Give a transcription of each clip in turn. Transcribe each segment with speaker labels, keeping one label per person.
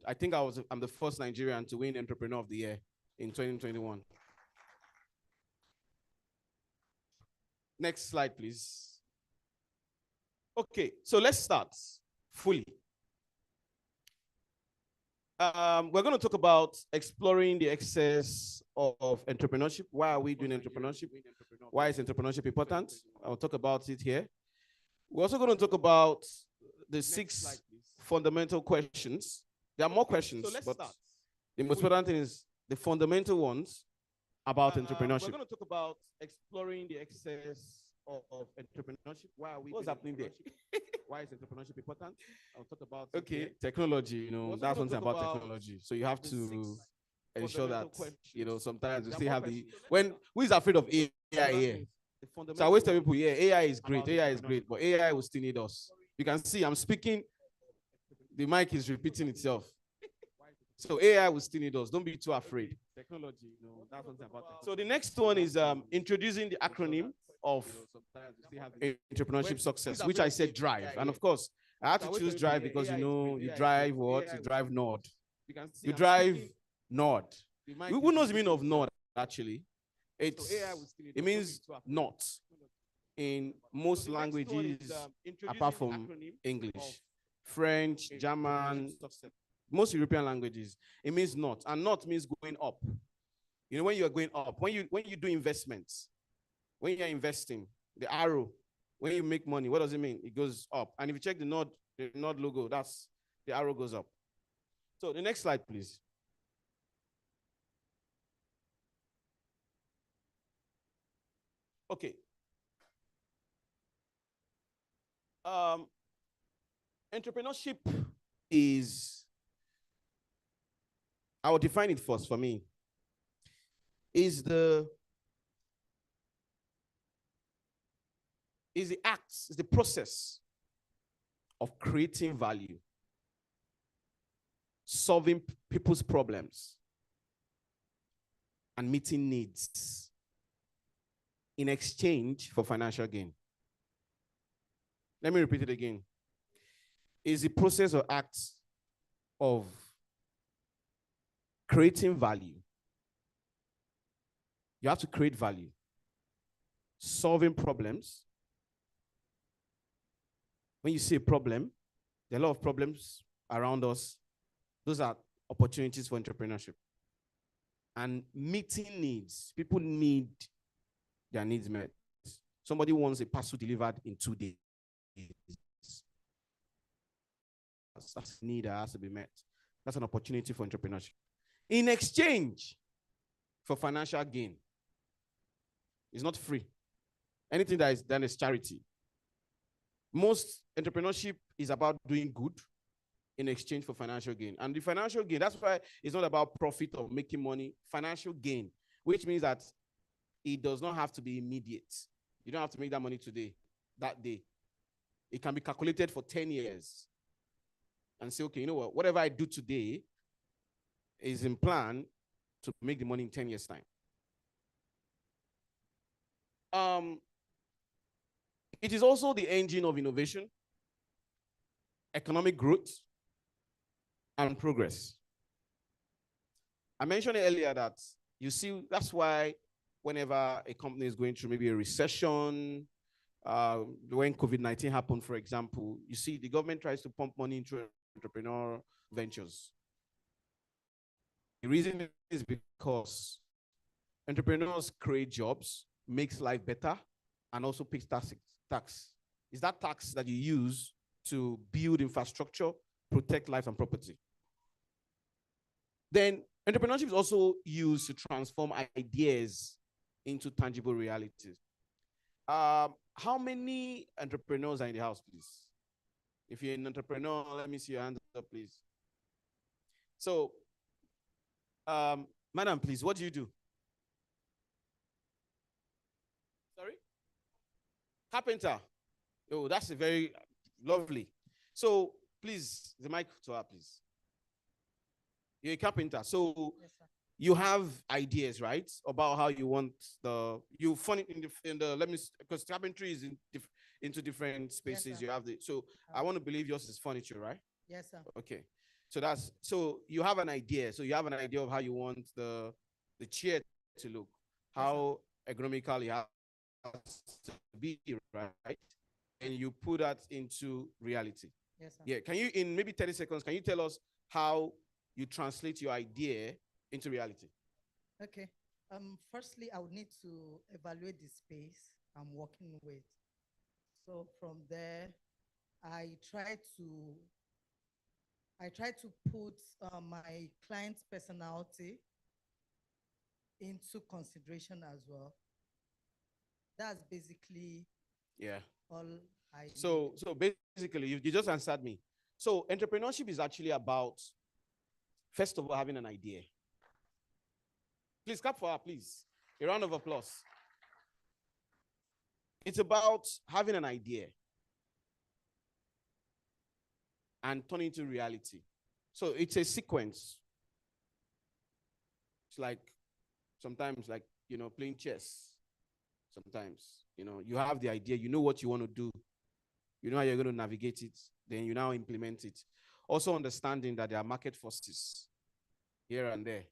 Speaker 1: I think I'm the first Nigerian to win Entrepreneur of the Year in 2021. Next slide, please. Okay, so let's start fully. We're going to talk about exploring the excess of entrepreneurship. Why are we doing entrepreneurship? Why is entrepreneurship important? I'll talk about it here. We're also going to talk about the 6 fundamental questions. There are more questions, so but start. The most important thing is the fundamental ones about entrepreneurship. We're going to talk about exploring the excess of entrepreneurship. Why are we What's happening there? Why is entrepreneurship important? I'll talk about okay, technology, that's one thing about technology. So you have to ensure that, sometimes we still have who is afraid of AI here? So I always tell people, yeah, AI is great, but AI will still need us. You can see I'm speaking, the mic is repeating itself. So AI will still need us. Don't be too afraid. Technology, that's one thing about it. So the next one is introducing the acronym of entrepreneurship success, which I said DRIVE. And of course, I had to choose DRIVE because you drive what? You drive Nord. You drive Nord. Who knows the meaning of Nord, actually? It means not in most languages apart from English, French, German, most European languages. It means not, and not means going up. When you are going up, when you do investments, when you're investing, the arrow, when you make money, what does it mean? It goes up. And if you check the Nord logo, that's the arrow goes up. So the next slide, please. Okay. Entrepreneurship is, I will define it first for me, is the process of creating value, solving people's problems, and meeting needs in exchange for financial gain. Let me repeat it again. Is the process or act of creating value. You have to create value, solving problems. When you see a problem, there are a lot of problems around us. Those are opportunities for entrepreneurship. And meeting needs. People need their needs met. Somebody wants a parcel delivered in 2 days. That's a need that has to be met. That's an opportunity for entrepreneurship. In exchange for financial gain. It's not free. Anything that is done is charity. Most entrepreneurship is about doing good in exchange for financial gain. And the financial gain, that's why it's not about profit or making money. Financial gain, which means that it does not have to be immediate. You don't have to make that money today, that day. It can be calculated for 10 years. And say, okay, you know what? Whatever I do today is in plan to make the money in 10 years' time. It is also the engine of innovation, economic growth, and progress. I mentioned earlier that you see, that's why whenever a company is going through maybe a recession, when COVID-19 happened, for example, you see the government tries to pump money into entrepreneurial ventures. The reason is because entrepreneurs create jobs, makes life better, and also pays tax. Is that tax that you use to build infrastructure, protect life and property. Then entrepreneurship is also used to transform ideas into tangible realities. How many entrepreneurs are in the house, please? If you're an entrepreneur, let me see your hand up, please. So, madam, please, what do you do? Sorry? Carpenter. Oh, that's a very lovely. So, please, the mic to her, please. You're a carpenter. So, yes, you have ideas, right, about how you want you fund it in the let me, because carpentry is into different spaces. Yes, you have so I want to believe yours is furniture, right?
Speaker 2: Yes, sir.
Speaker 1: Okay. So you have an idea. So you have an idea of how you want the chair to look, how ergonomical it has to be, right? And you put that into reality.
Speaker 2: Yes, sir.
Speaker 1: Yeah. Can you, in maybe 30 seconds, can you tell us how you translate your idea into reality?
Speaker 2: Okay. Firstly, I would need to evaluate the space I'm working with. So from there, I try to I try to put my client's personality into consideration as well. That's basically
Speaker 1: Yeah.
Speaker 2: all I need.
Speaker 1: So basically, you just answered me. So entrepreneurship is actually about, first of all, having an idea. Please clap for her, please. A round of applause. It's about having an idea and turning into reality. So it's a sequence. It's like sometimes, like, playing chess. Sometimes, you have the idea, you know what you want to do, you know how you're going to navigate it, then you now implement it. Also understanding that there are market forces here and there.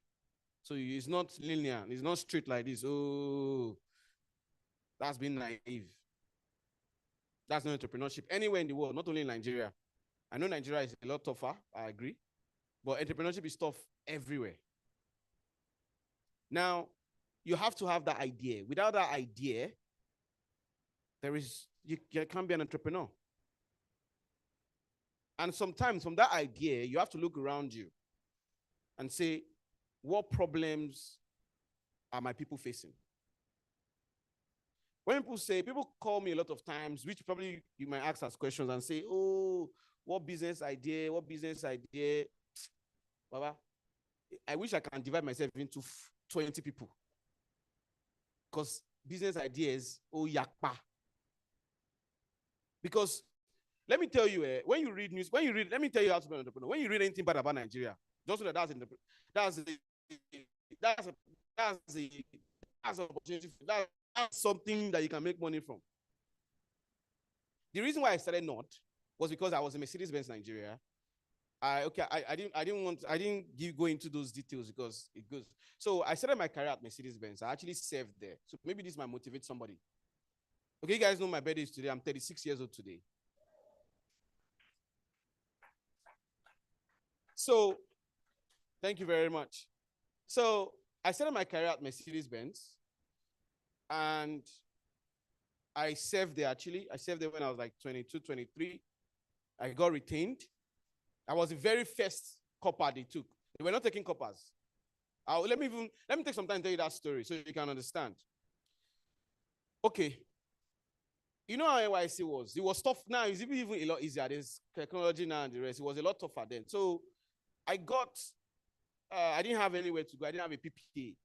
Speaker 1: So it's not linear, it's not straight like this. Oh, that's being naive. That's not entrepreneurship anywhere in the world, not only in Nigeria. I know Nigeria is a lot tougher, I agree, but entrepreneurship is tough everywhere. Now, you have to have that idea. Without that idea, you can't be an entrepreneur. And sometimes from that idea, you have to look around you and say, what problems are my people facing? When people call me a lot of times, which probably you might ask us questions and say, oh, what business idea? Baba, I wish I can divide myself into 20 people. Because business ideas, yakpa. Because let me tell you, when you read news, let me tell you how to be an entrepreneur. When you read anything bad about Nigeria, just know that that's opportunity. That's something that you can make money from. The reason why I started Not was because I was in Mercedes-Benz Nigeria. I didn't go into those details because it goes. So I started my career at Mercedes-Benz. I actually served there. So maybe this might motivate somebody. Okay, you guys know my birthday is today. I'm 36 years old today. So, thank you very much. So, I started my career at Mercedes-Benz, and I served there actually. I served there when I was like 22, 23. I got retained. I was the very first copper they took. They were not taking coppers. Let me take some time to tell you that story so you can understand. Okay. You know how NYC was? It was tough. Now it's even a lot easier. There's technology now and the rest. It was a lot tougher then. So I didn't have anywhere to go. I didn't have a PPA.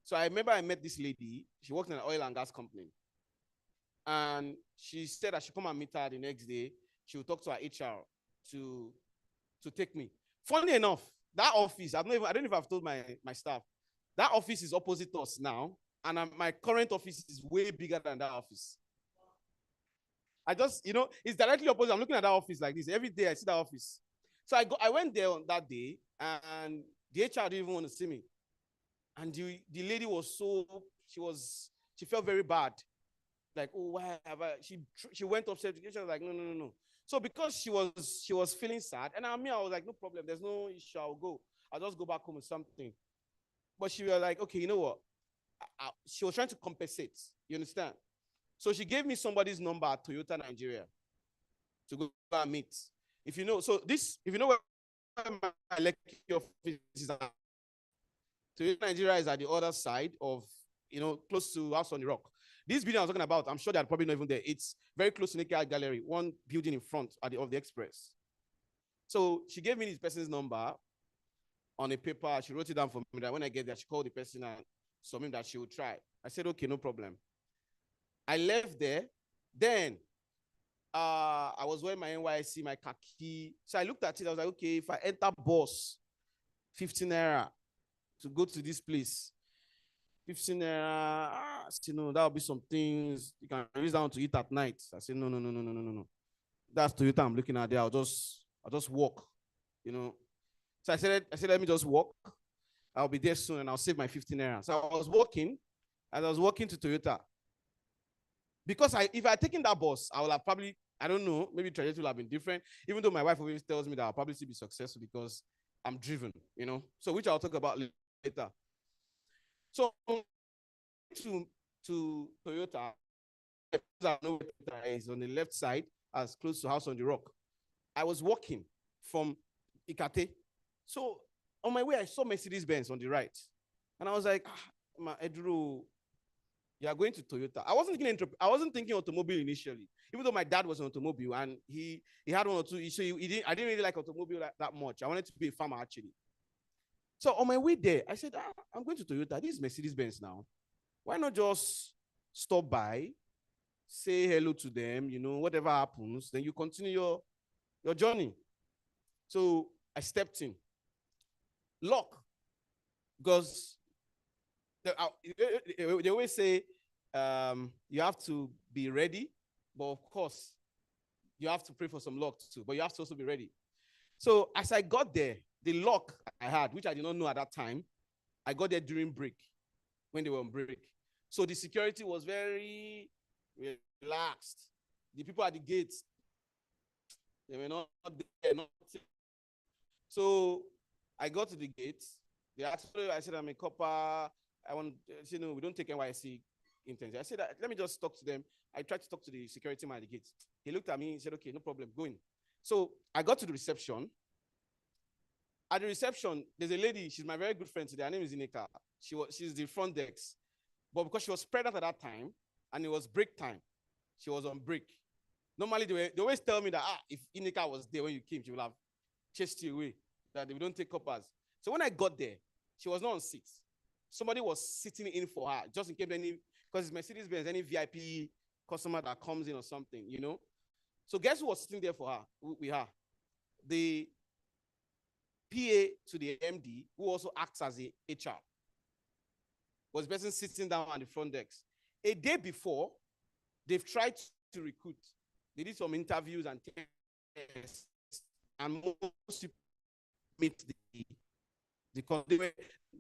Speaker 1: So I remember I met this lady. She worked in an oil and gas company. And she said I should come and meet her the next day. She would talk to her HR to take me. Funny enough, that office, I don't know if I've told my staff, that office is opposite us now. And my current office is way bigger than that office. I just, it's directly opposite. I'm looking at that office like this. Every day I see that office. So I went there on that day, and the HR didn't even want to see me. And the lady was she felt very bad. Like, oh, why have I? She went upstairs. She was like, no. So because she was feeling sad, and I was like, no problem. There's no issue. I'll go. I'll just go back home with something. But she was like, okay, you know what? She was trying to compensate. You understand? So she gave me somebody's number at Toyota Nigeria to go and meet. If you know where my Lekki office is at, Toyota Nigeria is at the other side of, close to House on the Rock. This building I was talking about, I'm sure they're probably not even there. It's very close to Naked Gallery, one building in front of the Express. So she gave me this person's number on a paper. She wrote it down for me that when I get there, she called the person and something that she would try. I said, okay, no problem. I left there. Then I was wearing my NYC, my khaki. So I looked at it. I was like, okay, if I enter bus, 15 naira to go to this place, 15 naira, that'll be some things you can use down to eat at night. I said, no. That's Toyota I'm looking at there. I'll just walk, So I said, let me just walk. I'll be there soon and I'll save my 15 naira. So I was walking, and I was walking to Toyota. Because if I had taken that bus, I would have probably, I don't know, maybe trajectory would have been different. Even though my wife always tells me that I'll probably still be successful because I'm driven, So which I'll talk about later. So to Toyota, I know where Toyota is on the left side, as close to House on the Rock. I was walking from Ikate. So on my way, I saw Mercedes Benz on the right. And I was like, Edru, you are going to Toyota. I wasn't thinking automobile initially, even though my dad was an automobile and he had one or two. So I didn't really like automobile that much. I wanted to be a farmer actually. So on my way there, I said, I'm going to Toyota. This is Mercedes Benz now. Why not just stop by, say hello to them, whatever happens, then you continue your journey. So I stepped in. Lock, because they always say you have to be ready, but of course, you have to pray for some luck too, but you have to also be ready. So as I got there, the lock I had, which I did not know at that time, I got there during break, when they were on break. So the security was very relaxed. The people at the gates, they were not there. So I got to the gate. They asked me, I said, I'm a copper. I want, no, we don't take NYC interns. I said, let me just talk to them. I tried to talk to the security man at the gate. He looked at me and said, okay, no problem, go in. So I got to the reception. At the reception, there's a lady, she's my very good friend today. Her name is Ineka. She's the front desk. But because she was spread out at that time, and it was break time, she was on break. Normally, they always tell me that, if Ineka was there when you came, she would have chased you away, that they don't take coppers. So when I got there, she was not on seat. Somebody was sitting in for her, just in case because it's Mercedes-Benz, any VIP customer that comes in or something, So guess who was sitting there for her, with her? The PA to the MD, who also acts as a HR, was the person sitting down on the front desk. A day before, they've tried to recruit. They did some interviews and tests, and most people meet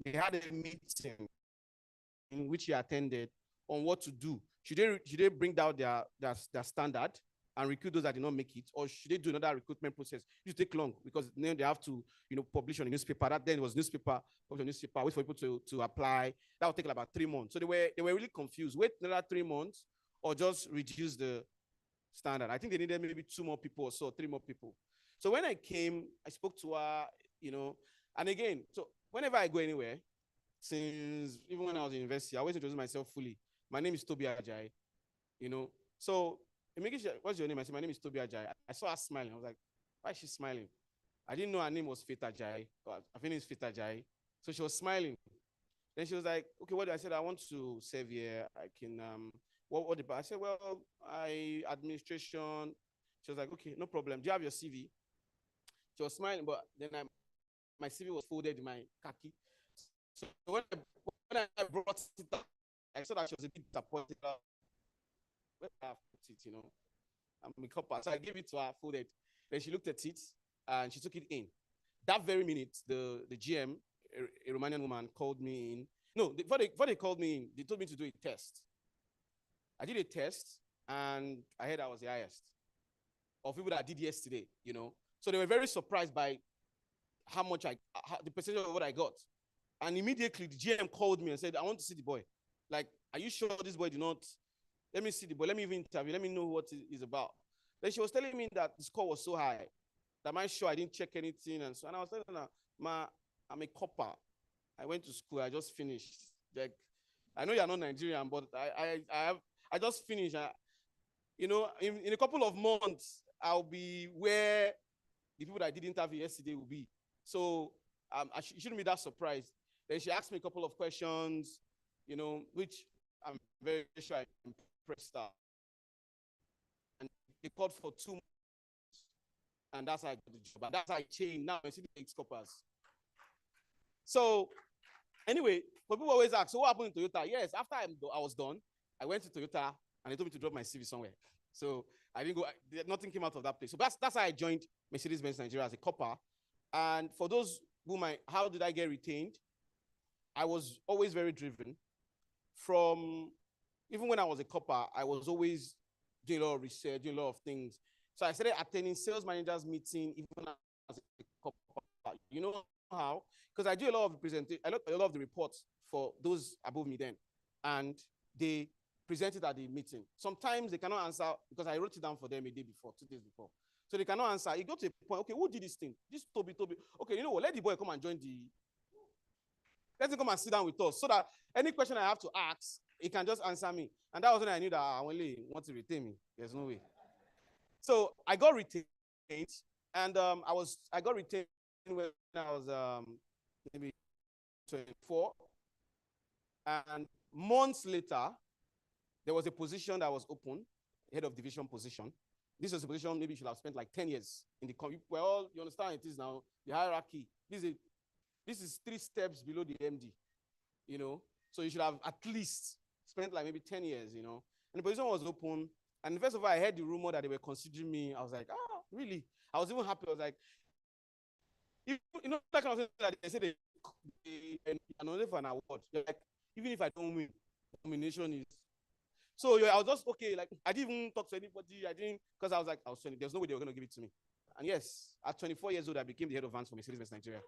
Speaker 1: they had a meeting in which he attended on what to do. Should they bring down their standard and recruit those that did not make it, or should they do another recruitment process? It take long because then they have to, publish on the newspaper. That then it was newspaper, publish on newspaper, wait for people to apply. That would take about 3 months. So they were really confused. Wait another 3 months, or just reduce the standard. I think they needed maybe 2 more people or so, 3 more people. So when I came, I spoke to her, and again, so whenever I go anywhere, since even when I was in university, I always introduce myself fully. My name is Toby Ajay, So what's your name? I said, my name is Toby Ajay. I saw her smiling. I was like, why is she smiling? I didn't know her name was Faith Ajay. I think it's Faith Ajay. So she was smiling. Then she was like, okay, what do I said? I want to serve here. I can, what I said, well, administration. She was like, okay, no problem. Do you have your CV? She was smiling, but then my CV was folded in my khaki. So when I brought it up, I saw that she was a bit disappointed. Where I put it, I'm a copper. So I gave it to her, folded. Then she looked at it and she took it in. That very minute, the GM, a Romanian woman, called me in. No, before they called me in, they told me to do a test. I did a test and I heard I was the highest of people that I did yesterday, So they were very surprised by how much the percentage of what I got. And immediately the GM called me and said, I want to see the boy. Like, are you sure this boy did not? Let me see the boy. Let me even interview. Let me know what it's about. Then she was telling me that the score was so high that I'm sure I didn't check anything. And so, and I was telling her, I'm a copper. I went to school. I just finished. Like, I know you're not Nigerian, but I just finished. In a couple of months, I'll be where the people that I did interview yesterday will be. So you shouldn't be that surprised. Then she asked me a couple of questions, which I'm very sure I impressed her. And they called for 2 months. And that's how I got the job. And that's how I changed. Now I see the ex-coppers. So anyway, but people always ask, so what happened in Toyota? Yes, after I was done, I went to Toyota and they told me to drop my CV somewhere. So I didn't go, nothing came out of that place. So that's how I joined Mercedes-Benz Nigeria as a copper. And for those how did I get retained? I was always very driven. From even when I was a copper, I was always doing a lot of research, doing a lot of things. So I started attending sales managers meeting even as a copper. You know how? Because I do a lot of presentation, a lot of the reports for those above me then, and they present it at the meeting. Sometimes they cannot answer because I wrote it down for them a day before, 2 days before. So they cannot answer. It got to a point, okay, who did this thing? This Toby. Okay, you know what? Let the boy come and join the. Let him come and sit down with us so that any question I have to ask, he can just answer me. And that was when I knew that I only want to retain me. There's no way. So I got retained, and I got retained when I was maybe 24. And months later, there was a position that was open, head of division position. This was a position maybe you should have spent like 10 years in the company. Well, you understand it is now, the hierarchy. This is 3 steps below the MD, you know. So you should have at least spent like maybe 10 years, you know. And the position was open. And first of all, I heard the rumor that they were considering me. I was like, ah, really? I was even happy. I was like, you know, that kind of thing that they say they nominated for an award. Like, even if I don't win, nomination is. So I was just okay. Like, I didn't even talk to anybody. Because I was like, I was 20. There's no way they were going to give it to me. And yes, at 24 years old, I became the head of vans for Mercedes-Benz Nigeria.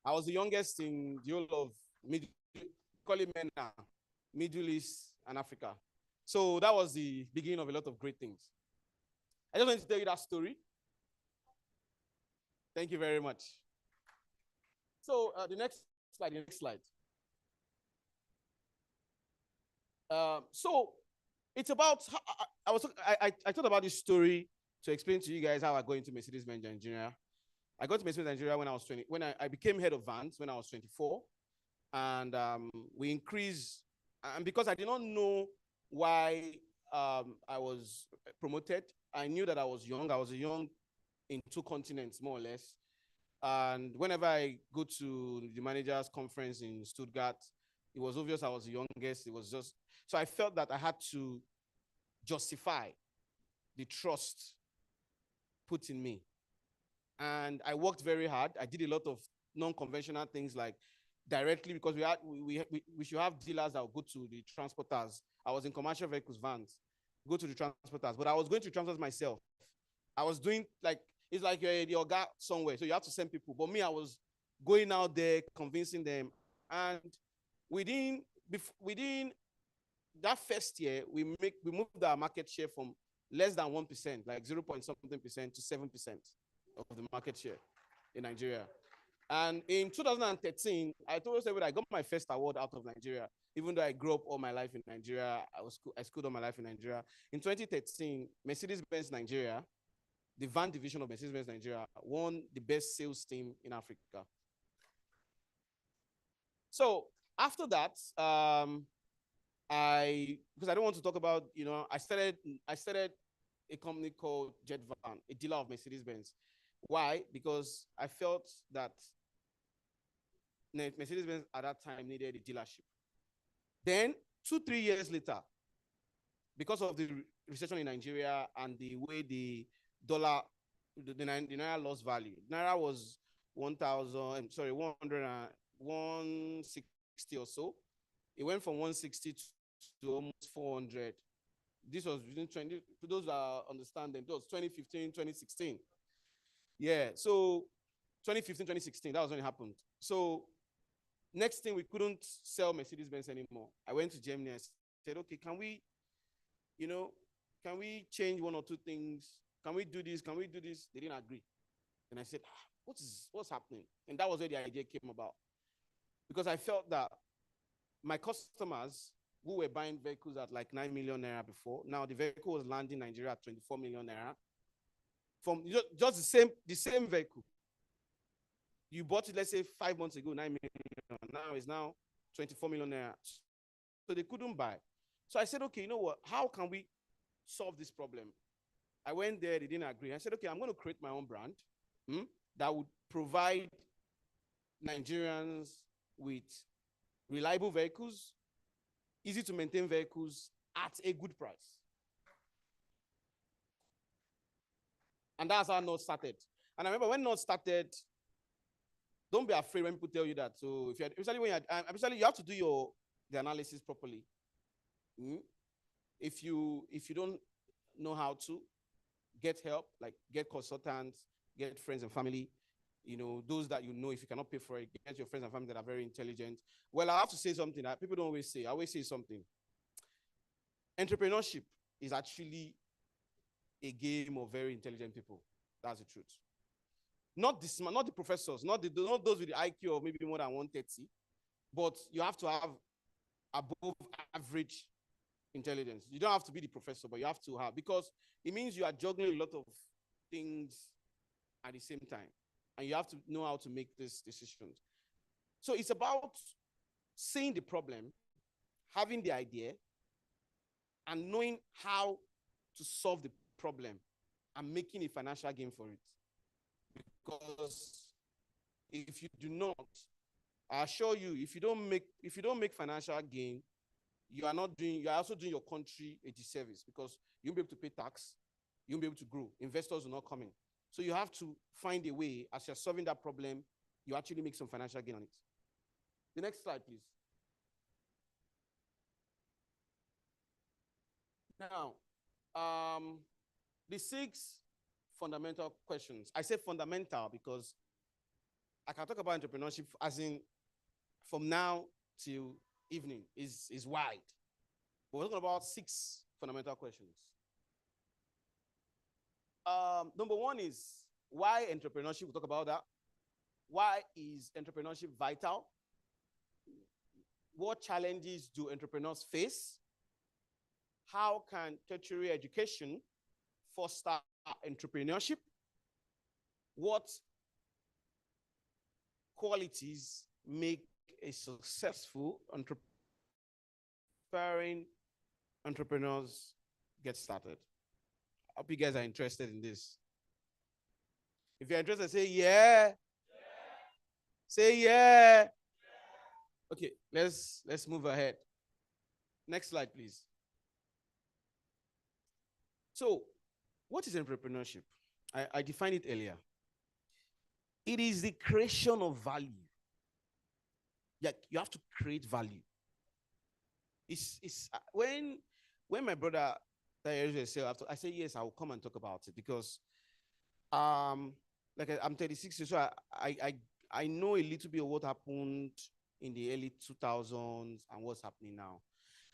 Speaker 1: I was the youngest in the whole of Middle East and Africa. So that was the beginning of a lot of great things. I just wanted to tell you that story. Thank you very much. So the next slide. So it's about I thought about this story to explain to you guys how I got into Mercedes-Benz Nigeria. I got to Mercedes-Benz Nigeria when I was 20. When I became head of vans when I was 24, and we increased. And because I did not know why I was promoted, I knew that I was young. I was young in 2 continents, more or less. And whenever I go to the managers' conference in Stuttgart, it was obvious I was the youngest. It was just so I felt that I had to justify the trust put in me. And I worked very hard. I did a lot of non-conventional things like directly because we should have dealers that would go to the transporters. I was in commercial vehicles, vans, go to the transporters, but I was going to transport myself. I was doing like, it's like you're the orga somewhere, so you have to send people. But me, I was going out there, convincing them. And within that first year, we moved our market share from less than 1%, like 0 point something percent to 7% of the market share in Nigeria. And in 2013, I told everybody I got my first award out of Nigeria, even though I grew up all my life in Nigeria. I schooled all my life in Nigeria. In 2013, Mercedes-Benz Nigeria, the van division of Mercedes-Benz Nigeria, won the best sales team in Africa. So after that, because I don't want to talk about, you know, I started a company called Jet Van, a dealer of Mercedes-Benz. Why? Because I felt that Mercedes-Benz at that time needed a dealership. Then 2-3 years later, because of the recession in Nigeria and the way the dollar, the Naira lost value. Naira was 160 or so. It went from 160 to almost 400. This was within 20, for those that understand them, it was 2015, 2016. Yeah, so 2015, 2016, that was when it happened. So next thing, we couldn't sell Mercedes-Benz anymore. I went to Germany and said, okay, can we change 1 or 2 things? Can we do this? Can we do this? They didn't agree. And I said, what's happening? And that was where the idea came about. Because I felt that my customers who were buying vehicles at like 9 million naira before, now the vehicle was landing in Nigeria at 24 million naira. From just the same vehicle. You bought it, let's say 5 months ago, 9 million. Now it's now 24 million naira. So they couldn't buy. So I said, okay, you know what? How can we solve this problem? I went there, they didn't agree. I said, okay, I'm going to create my own brand that would provide Nigerians with reliable vehicles, easy to maintain vehicles at a good price. And that's how Nord started. And I remember when Nord started, Don't be afraid when people tell you that. So if you're, especially when you're, especially you have to do the analysis properly. If you don't know how to, get help, like get consultants, get friends and family, those that if you cannot pay for it, get your friends and family that are very intelligent. Well, I have to say something that people don't always say. I always say something. Entrepreneurship is actually a game of very intelligent people. That's the truth. Not the professors, not those with the IQ of maybe more than 130, but you have to have above average intelligence. You don't have to be the professor, but you have to have, because it means you are juggling a lot of things at the same time, and you have to know how to make these decisions. So it's about seeing the problem, having the idea, and knowing how to solve the problem and making a financial gain for it. Because if you do not, I assure you, if you don't make financial gain, you are also doing your country a disservice, because you won't be able to pay tax, you won't be able to grow, investors will not come in. So you have to find a way, as you're solving that problem, you actually make some financial gain on it. The next slide, please. Now, the 6 fundamental questions. I say fundamental because I can talk about entrepreneurship as in from now till evening is wide. But we're talking about 6 fundamental questions. Number 1 is why entrepreneurship. We'll talk about that. Why is entrepreneurship vital? What challenges do entrepreneurs face? How can tertiary education foster entrepreneurship? What qualities make a successful entrepreneurs get started? I hope you guys are interested in this. If you're interested, say yeah. Say yeah. Okay, let's move ahead. Next slide, please. So, what is entrepreneurship? I defined it earlier. It is the creation of value. Yeah, you have to create value. It's when my brother said, I said yes, I will come and talk about it, because like I'm 36 years, so I know a little bit of what happened in the early 2000s and what's happening now.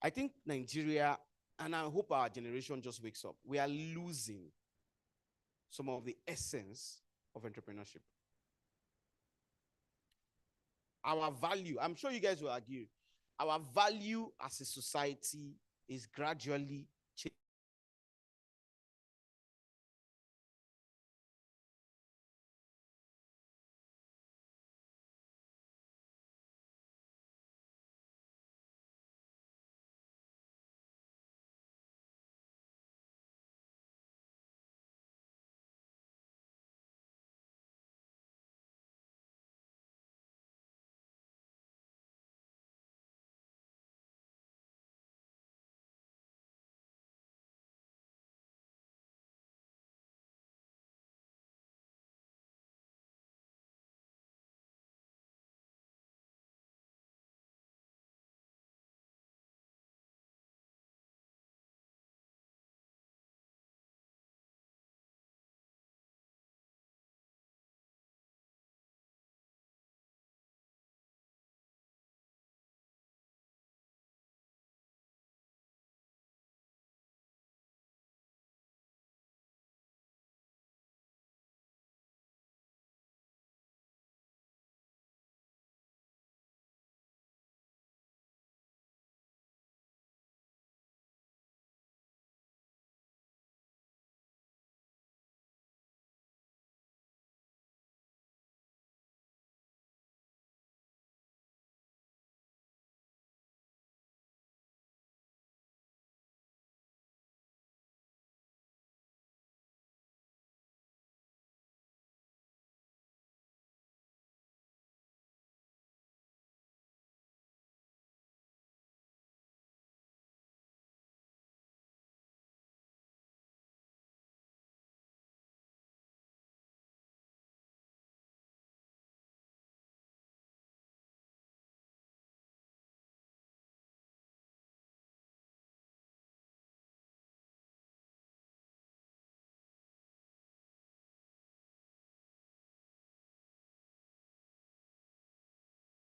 Speaker 1: I think Nigeria, and I hope our generation just wakes up, we are losing some of the essence of entrepreneurship. Our value, I'm sure you guys will agree, our value as a society is gradually